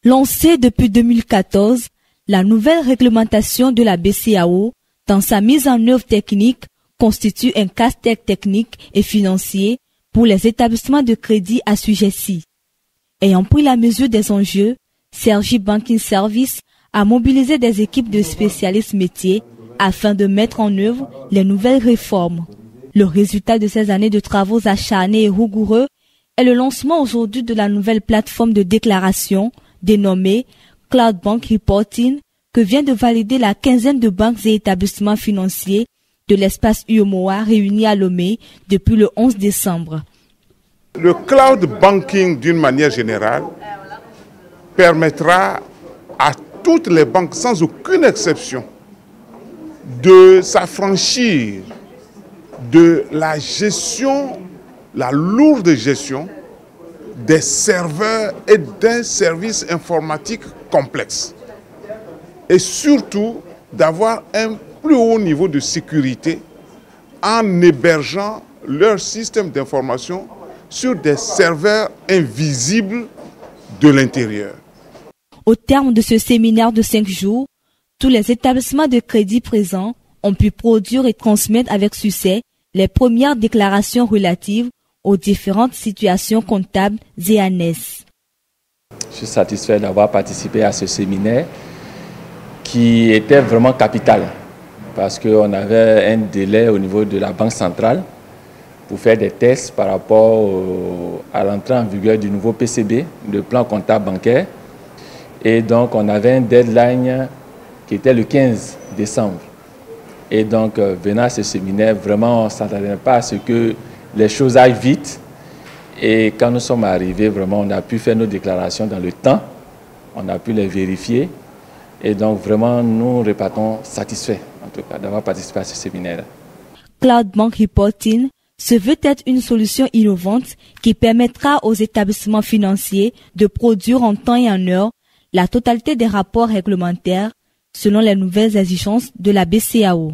Lancée depuis 2014, la nouvelle réglementation de la BCEAO, dans sa mise en œuvre technique, constitue un casse-tête technique et financier pour les établissements de crédit assujettis. Ayant pris la mesure des enjeux, Sergi Banking Service a mobilisé des équipes de spécialistes métiers afin de mettre en œuvre les nouvelles réformes. Le résultat de ces années de travaux acharnés et rigoureux est le lancement aujourd'hui de la nouvelle plateforme de déclaration dénommée Cloud Bank Reporting que vient de valider la quinzaine de banques et établissements financiers de l'espace UEMOA réunis à Lomé depuis le 11 décembre. Le cloud banking, d'une manière générale, permettra à toutes les banques, sans aucune exception, de s'affranchir de la gestion, la lourde gestion des serveurs et d'un service informatique complexe. Et surtout, d'avoir un plus haut niveau de sécurité en hébergeant leur système d'information sur des serveurs invisibles de l'intérieur. Au terme de ce séminaire de 5 jours, tous les établissements de crédit présents ont pu produire et transmettre avec succès les premières déclarations relatives aux différentes situations comptables et annexes. Je suis satisfait d'avoir participé à ce séminaire qui était vraiment capital parce qu'on avait un délai au niveau de la Banque centrale pour faire des tests par rapport à l'entrée en vigueur du nouveau PCB, le plan comptable bancaire. Et donc, on avait un deadline qui était le 15 décembre. Et donc, venant à ce séminaire, vraiment, on ne s'attendait pas à ce que les choses aillent vite. Et quand nous sommes arrivés, vraiment, on a pu faire nos déclarations dans le temps. On a pu les vérifier. Et donc, vraiment, nous repartons satisfaits, en tout cas, d'avoir participé à ce séminaire. Cloud Bank Reporting se veut être une solution innovante qui permettra aux établissements financiers de produire en temps et en heure la totalité des rapports réglementaires selon les nouvelles exigences de la BCEAO.